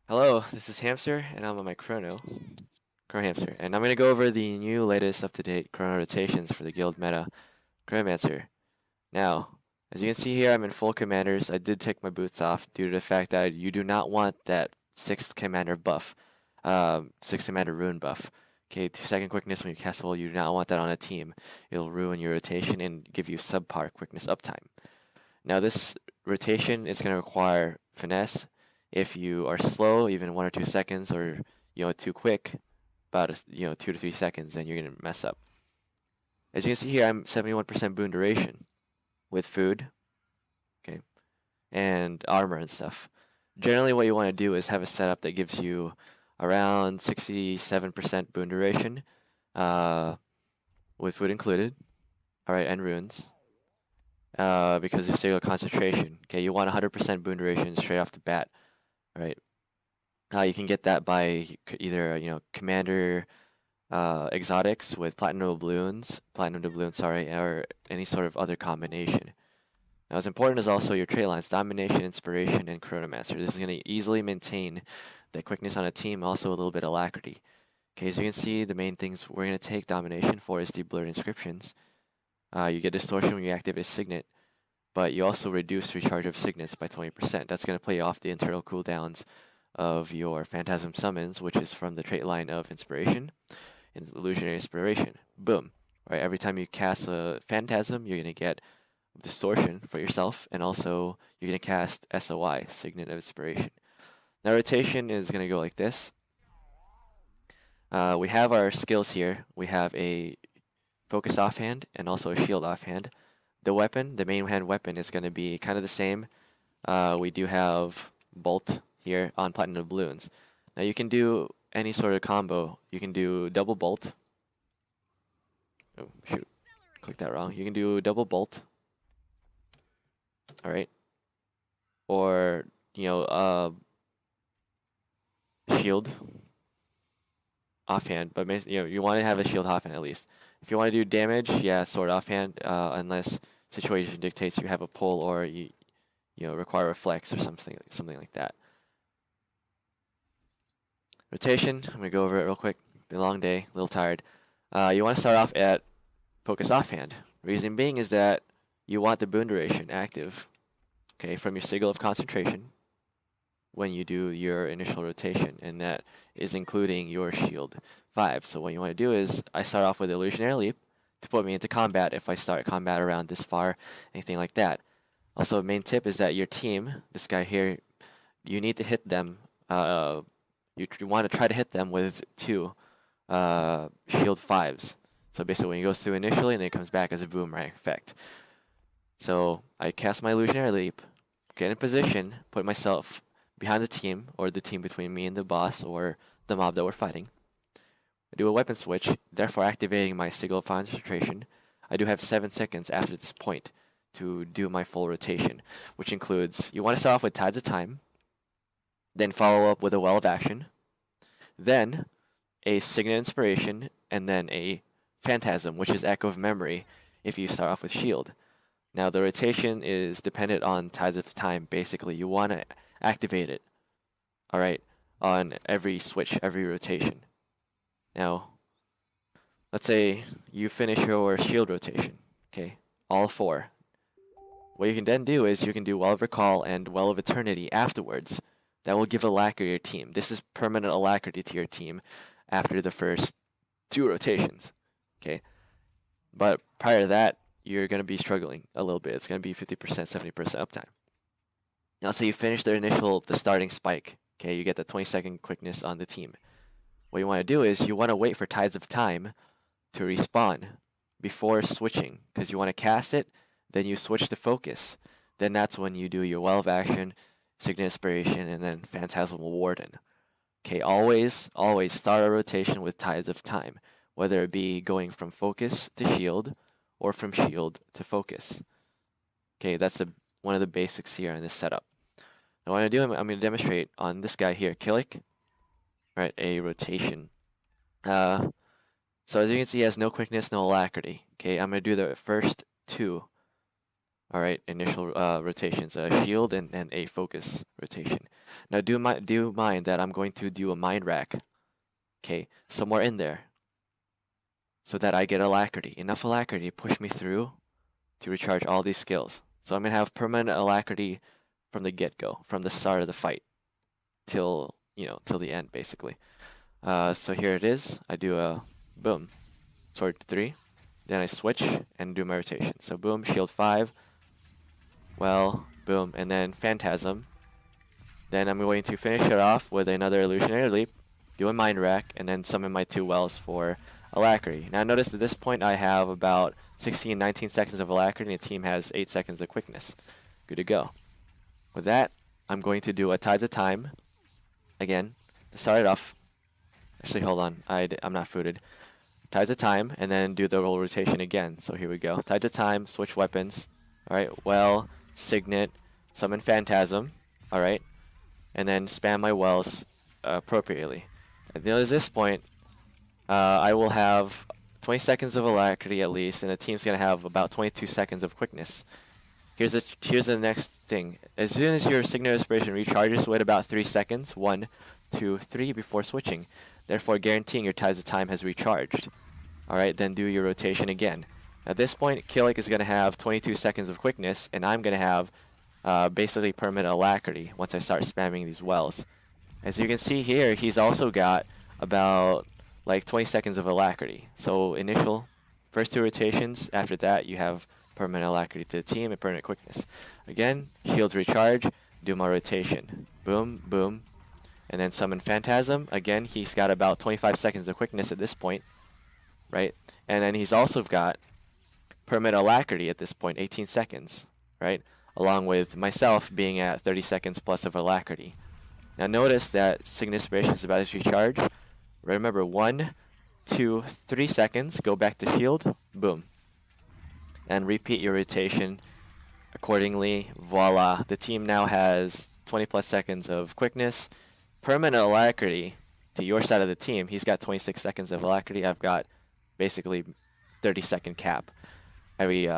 Hello, this is Hamster, and I'm on my Chrono Hamster, and I'm going to go over the new, latest, up-to-date Chrono rotations for the guild meta Chronomancer. Now, as you can see here, I'm in full commanders. I did take my boots off due to the fact that you do not want that 6th commander buff, 6th commander rune buff. Okay, 2-second quickness when you cast spell, you do not want that on a team. It'll ruin your rotation and give you subpar quickness uptime. Now, this rotation is going to require finesse. If you are slow, even 1 or 2 seconds, or too quick, about 2 to 3 seconds, then you're gonna mess up. As you can see here, I'm 71% Boon Duration with food, okay, and armor and stuff. Generally, what you want to do is have a setup that gives you around 67% Boon Duration, with food included, all right, and runes. Because of single concentration. Okay, you want 100% Boon Duration straight off the bat. Right. You can get that by either commander exotics with platinum doubloons, sorry, or any sort of other combination. Now, as important as also your trait lines, domination, inspiration, and chronomancer. This is going to easily maintain the quickness on a team, also a little bit of alacrity. Okay, as you can see, the main things we're going to take domination for is the blurred inscriptions. You get distortion when you activate a signet, but you also reduce recharge of signets by 20%. That's going to play off the internal cooldowns of your phantasm summons, which is from the trait line of inspiration and illusionary inspiration. Boom. Right, every time you cast a phantasm, you're going to get distortion for yourself, and also you're going to cast SOI, signet of inspiration. Now, rotation is going to go like this. We have our skills here. We have a focus offhand and also a shield offhand. The weapon, the main hand weapon, is going to be kind of the same. We do have bolt here on platinum doubloons. Now you can do any sort of combo. You can do double bolt. Oh shoot, clicked that wrong. You can do double bolt. All right, or shield offhand, but you want to have a shield offhand at least. If you want to do damage, yeah, sword offhand, unless situation dictates you have a pull or you require a flex or something like that. Rotation, I'm gonna go over it real quick. Been a long day, a little tired. You want to start off at focus offhand. Reason being is that you want the boon duration active, okay, from your sigil of concentration when you do your initial rotation, and that is including your shield 5. So what you want to do is I start off with illusionary leap to put me into combat if I start combat around this far, anything like that. Also, main tip is that your team, this guy here, you need to hit them. You want to try to hit them with 2 shield 5s. So basically, when he goes through initially, and then it comes back as a boomerang effect. So I cast my illusionary leap, get in position, put myself behind the team, or the team between me and the boss, or the mob that we're fighting. I do a weapon switch, therefore activating my sigil of concentration. I do have 7 seconds after this point to do my full rotation, which includes, you want to start off with Tides of Time, then follow up with a Well of Action, then a Signet Inspiration, and then a Phantasm, which is Echo of Memory if you start off with Shield. Now, the rotation is dependent on Tides of Time, basically. You want to activate it, all right, on every switch, every rotation. Now, let's say you finish your shield rotation, okay, all 4. What you can then do is you can do Well of Recall and Well of Eternity afterwards. That will give alacrity to your team. This is permanent alacrity to your team after the first 2 rotations, okay? But prior to that, you're going to be struggling a little bit. It's going to be 50%, 70% uptime. Now, so you finish the starting spike, okay? You get the 20-second quickness on the team. What you want to do is you want to wait for Tides of Time to respawn before switching, because you want to cast it, then you switch to focus. Then that's when you do your Well of Action, Signet Inspiration, and then Phantasmal Warden. Okay, always start a rotation with Tides of Time, whether it be going from focus to shield or from shield to focus. Okay, that's one of the basics here in this setup. Now what I'm going to demonstrate on this guy here, Killick, right, a rotation. So as you can see, he has no quickness, no alacrity. Okay, I'm going to do the first 2 All right, initial rotations, a shield and a focus rotation. Now do mind that I'm going to do a mind rack, okay, somewhere in there, so that I get alacrity, enough alacrity to push me through to recharge all these skills. So I'm gonna have permanent alacrity from the get-go, from the start of the fight, till till the end basically. So here it is. I do a boom, sword 3, then I switch and do my rotation. So boom, shield 5. Well, boom, and then Phantasm. Then I'm going to finish it off with another Illusionary Leap, do a Mind Rack, and then summon my 2 Wells for Alacrity. Now notice at this point I have about 16, 19 seconds of Alacrity, and the team has 8 seconds of Quickness. Good to go. With that, I'm going to do a Tides of Time, again, to start it off. Actually, hold on, I'm not footed. Tides of Time, and then do the roll rotation again. So here we go. Tides of Time, switch weapons. Alright, Well, Signet, summon Phantasm, alright, and then spam my Wells appropriately. At this point, I will have 20 seconds of Alacrity at least, and the team's going to have about 22 seconds of Quickness. Here's the next thing. As soon as your Signet Inspiration recharges, wait about 3 seconds, 1, 2, 3, before switching, therefore guaranteeing your Tides of Time has recharged. Alright, then do your rotation again. At this point, Killick is going to have 22 seconds of Quickness, and I'm going to have basically permanent Alacrity once I start spamming these Wells. As you can see here, he's also got about like 20 seconds of Alacrity. So initial first 2 rotations, after that you have permanent Alacrity to the team and permanent Quickness. Again, shields recharge, do my rotation. Boom, boom, and then summon Phantasm. Again, he's got about 25 seconds of Quickness at this point, right? And then he's also got permanent Alacrity at this point, 18 seconds, right? Along with myself being at 30 seconds plus of Alacrity. Now notice that Signet Inspiration is about to recharge. Remember, 1, 2, 3 seconds, go back to shield, boom. And repeat your rotation accordingly. Voila, the team now has 20 plus seconds of Quickness. Permanent Alacrity to your side of the team. He's got 26 seconds of Alacrity. I've got basically 30-second cap every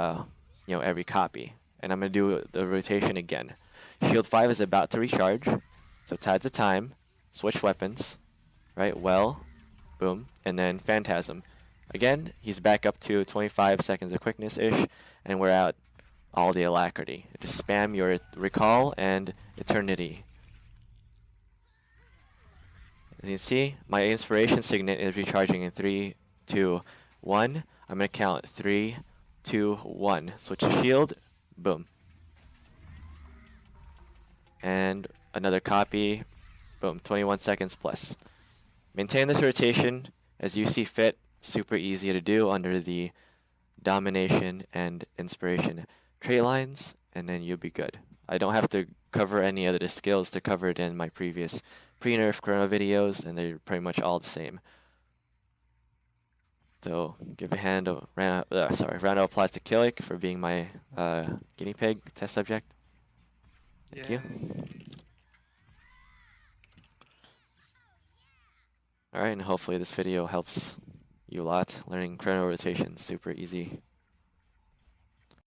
every copy. And I'm going to do the rotation again. Shield 5 is about to recharge. So Tides of Time, switch weapons, right? Well, boom, and then Phantasm. Again, he's back up to 25 seconds of Quickness-ish, and we're at all the Alacrity. Just spam your Recall and Eternity. As you can see, my Inspiration Signet is recharging in 3, 2, 1. I'm going to count 3, 2, 1. Switch to shield, boom. And another copy, boom, 21 seconds plus. Maintain this rotation as you see fit. Super easy to do under the Domination and Inspiration trait lines, and then you'll be good. I don't have to cover any of the skills to cover it in my previous pre-nerf Chrono videos, and they're pretty much all the same. So give a round of applause to Killick for being my guinea pig test subject. Thank you. Alright, and hopefully this video helps you a lot. Learning Chrono rotation, super easy.